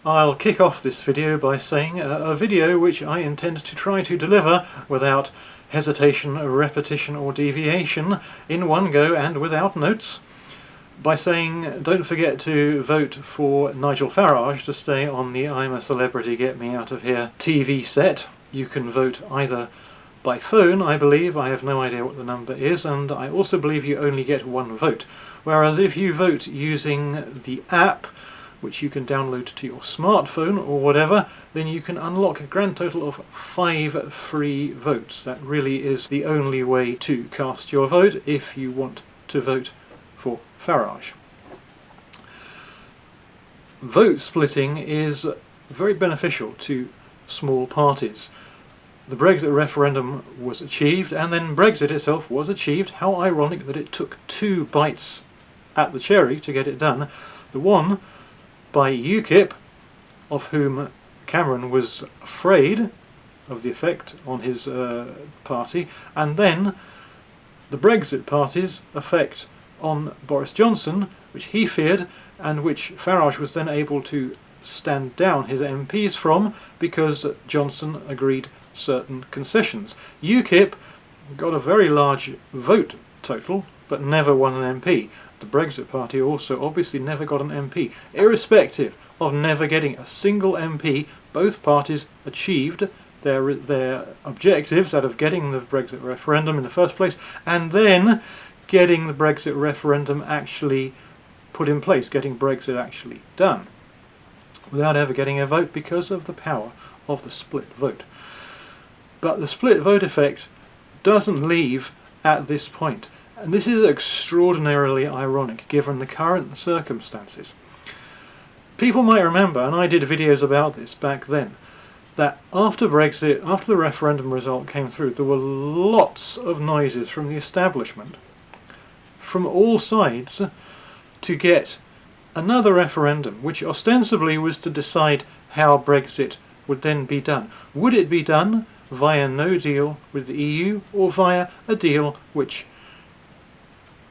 I'll kick off this video by saying a video which I intend to try to deliver without hesitation, repetition or deviation in one go and without notes, by saying don't forget to vote for Nigel Farage to stay on the I'm a Celebrity Get Me Out of Here TV set. You can vote either by phone, I believe, I have no idea what the number is, and I also believe you only get one vote, whereas if you vote using the app, which you can download to your smartphone or whatever, then you can unlock a grand total of 5 free votes. That really is the only way to cast your vote if you want to vote for Farage. Vote splitting is very beneficial to small parties. The Brexit referendum was achieved, and then Brexit itself was achieved. How ironic that it took 2 bites at the cherry to get it done. The one by UKIP, of whom Cameron was afraid of the effect on his party, and then the Brexit party's effect on Boris Johnson, which he feared, and which Farage was then able to stand down his MPs from because Johnson agreed certain concessions. UKIP got a very large vote total, but never won an MP. The Brexit Party also obviously never got an MP. Irrespective of never getting a single MP, both parties achieved their objectives out of getting the Brexit referendum in the first place, and then getting the Brexit referendum actually put in place, getting Brexit actually done, without ever getting a vote because of the power of the split vote. But the split vote effect doesn't leave at this point. And this is extraordinarily ironic given the current circumstances. People might remember, and I did videos about this back then, that after Brexit, after the referendum result came through, there were lots of noises from the establishment, from all sides, to get another referendum, which ostensibly was to decide how Brexit would then be done. Would it be done via no deal with the EU, or via a deal which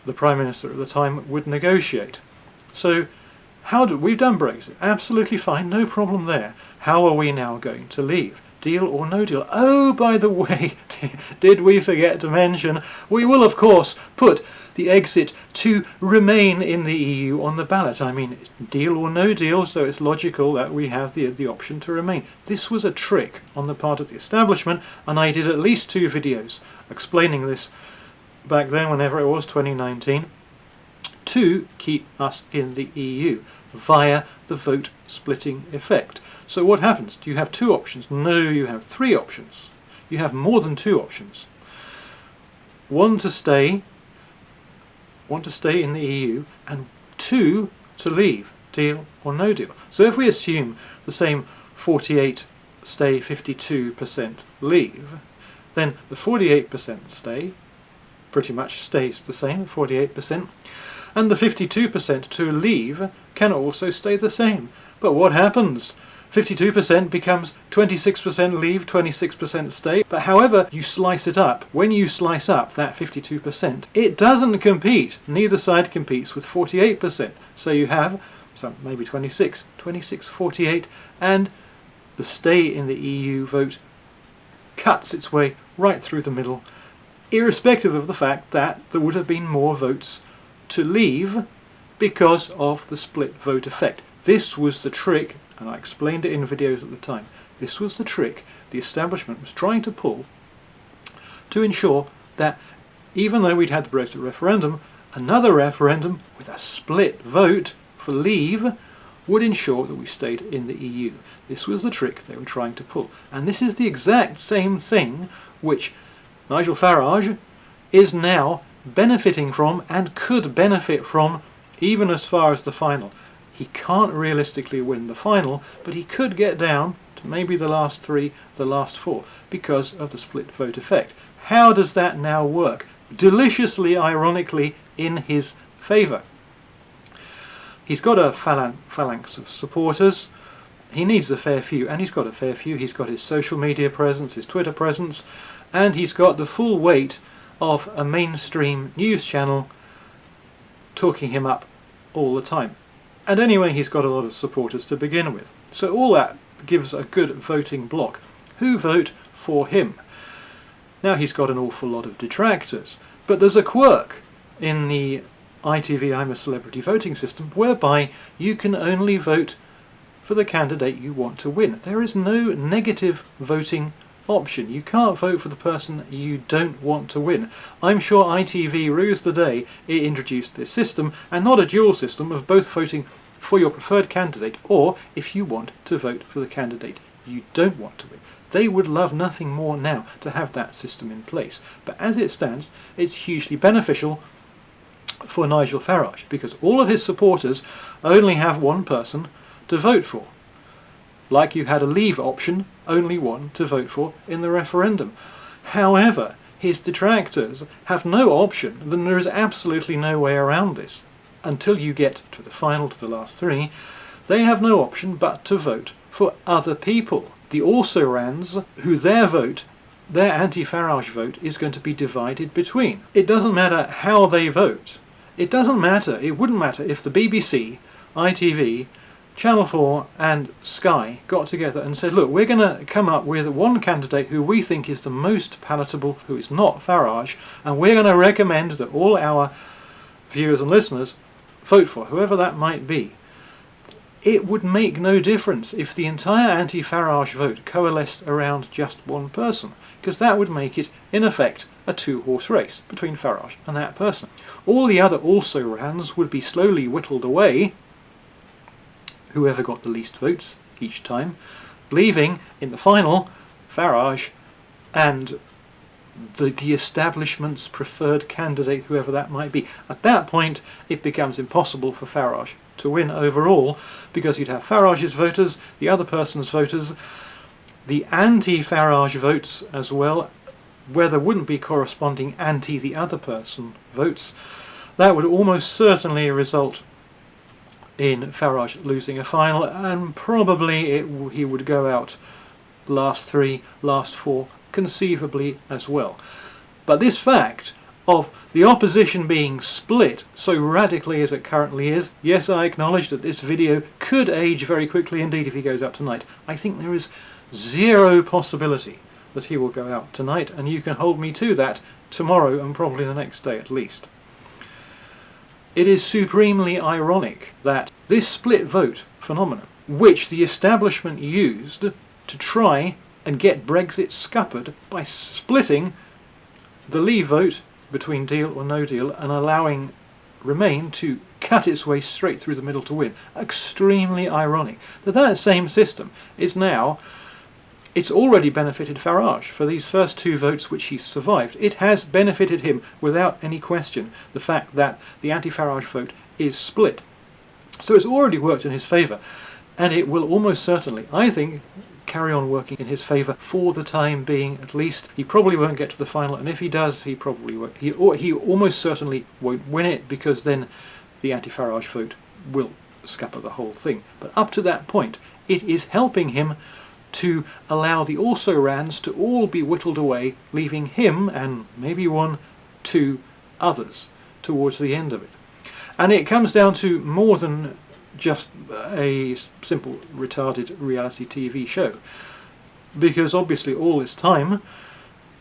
the Prime Minister at the time would negotiate? So we've done Brexit, absolutely fine, no problem there. How are we now going to leave? Deal or no deal? Oh, by the way, did we forget to mention, we will of course put the exit to remain in the EU on the ballot. I mean, deal or no deal, so it's logical that we have the option to remain. This was a trick on the part of the establishment, and I did at least 2 videos explaining this back then, whenever it was, 2019, to keep us in the EU via the vote splitting effect. So what happens? Do you have 2 options? No, you have 3 options. You have more than 2 options. One to stay in the EU, and 2 to leave, deal or no deal. So if we assume the same 48 stay, 52% leave, then the 48% stay pretty much stays the same, 48%, and the 52% to leave can also stay the same. But what happens? 52% becomes 26% leave, 26% stay. But however you slice it up, when you slice up that 52%, it doesn't compete. Neither side competes with 48%. So you have maybe 26, 48, and the stay in the EU vote cuts its way right through the middle, irrespective of the fact that there would have been more votes to leave because of the split vote effect. This was the trick, and I explained it in videos at the time. This was the trick the establishment was trying to pull to ensure that even though we'd had the Brexit referendum, another referendum with a split vote for leave would ensure that we stayed in the EU. This was the trick they were trying to pull. And this is the exact same thing which Nigel Farage is now benefiting from and could benefit from even as far as the final. He can't realistically win the final, but he could get down to maybe the last 3, the last 4, because of the split vote effect. How does that now work? Deliciously, ironically, in his favour. He's got a phalanx of supporters. He needs a fair few, and he's got a fair few. He's got his social media presence, his Twitter presence, and he's got the full weight of a mainstream news channel talking him up all the time. And anyway, he's got a lot of supporters to begin with. So all that gives a good voting bloc who vote for him. Now he's got an awful lot of detractors, but there's a quirk in the ITV I'm a Celebrity voting system whereby you can only vote for the candidate you want to win. There is no negative voting option. You can't vote for the person you don't want to win. I'm sure ITV rues the day it introduced this system, and not a dual system of both voting for your preferred candidate or if you want to vote for the candidate you don't want to win. They would love nothing more now to have that system in place. But as it stands, it's hugely beneficial for Nigel Farage because all of his supporters only have one person to vote for. Like you had a leave option, only one to vote for in the referendum. However, his detractors have no option, then there is absolutely no way around this. Until you get to the final, to the last three, they have no option but to vote for other people. The also-rans, who their anti-Farage vote is going to be divided between. It doesn't matter how they vote. It wouldn't matter if the BBC, ITV, Channel 4 and Sky got together and said, look, we're going to come up with one candidate who we think is the most palatable, who is not Farage, and we're going to recommend that all our viewers and listeners vote for, whoever that might be. It would make no difference if the entire anti-Farage vote coalesced around just one person, because that would make it, in effect, a two-horse race between Farage and that person. All the other also-rans would be slowly whittled away, whoever got the least votes each time, leaving, in the final, Farage and the establishment's preferred candidate, whoever that might be. At that point, it becomes impossible for Farage to win overall, because you'd have Farage's voters, the other person's voters, the anti-Farage votes as well, where there wouldn't be corresponding anti-the other person votes. That would almost certainly result in Farage losing a final, and probably he would go out last three, last four, conceivably as well. But this fact of the opposition being split so radically as it currently is, yes, I acknowledge that this video could age very quickly indeed if he goes out tonight. I think there is zero possibility that he will go out tonight, and you can hold me to that tomorrow and probably the next day at least. It is supremely ironic that this split vote phenomenon, which the establishment used to try and get Brexit scuppered by splitting the leave vote between deal or no deal and allowing Remain to cut its way straight through the middle to win. Extremely ironic that same system is now, it's already benefited Farage for these first two votes which he's survived. It has benefited him without any question, the fact that the anti-Farage vote is split. So it's already worked in his favour, and it will almost certainly, I think, carry on working in his favour for the time being at least. He probably won't get to the final, and if he does, he probably won't. He almost certainly won't win it, because then the anti-Farage vote will scupper the whole thing. But up to that point, it is helping him to allow the also-rans to all be whittled away, leaving him and maybe one, two others towards the end of it. And it comes down to more than just a simple retarded reality TV show, because obviously all this time,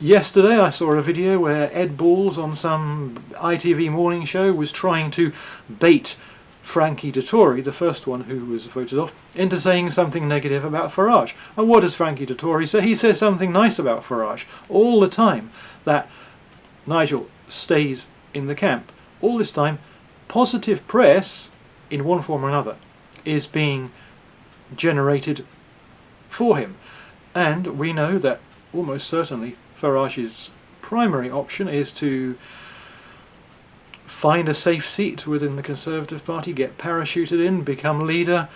yesterday I saw a video where Ed Balls on some ITV morning show was trying to bait Frankie Dettori, the first one who was voted off, into saying something negative about Farage. And what does Frankie Dettori say? He says something nice about Farage all the time, that Nigel stays in the camp. All this time, positive press in one form or another is being generated for him, and we know that almost certainly Farage's primary option is to find a safe seat within the Conservative Party, get parachuted in, become leader,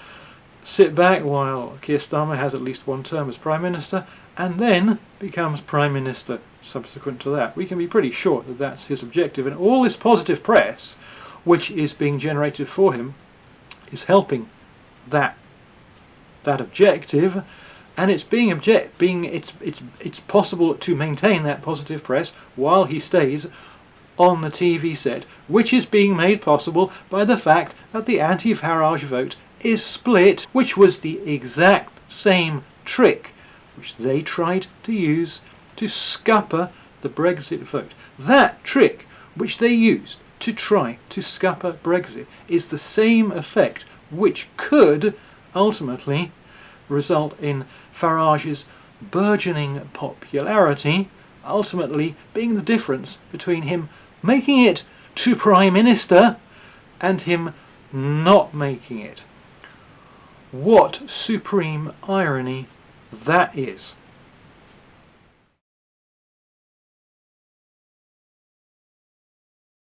sit back while Keir Starmer has at least one term as Prime Minister, and then becomes Prime Minister subsequent to that. We can be pretty sure that that's his objective, and all this positive press which is being generated for him is helping that objective, and it's it's possible to maintain that positive press while he stays on the TV set, which is being made possible by the fact that the anti-Farage vote is split, which was the exact same trick which they tried to use to scupper the Brexit vote. That trick which they used to try to scupper Brexit is the same effect which could ultimately result in Farage's burgeoning popularity, ultimately being the difference between him making it to Prime Minister and him not making it. What supreme irony that is.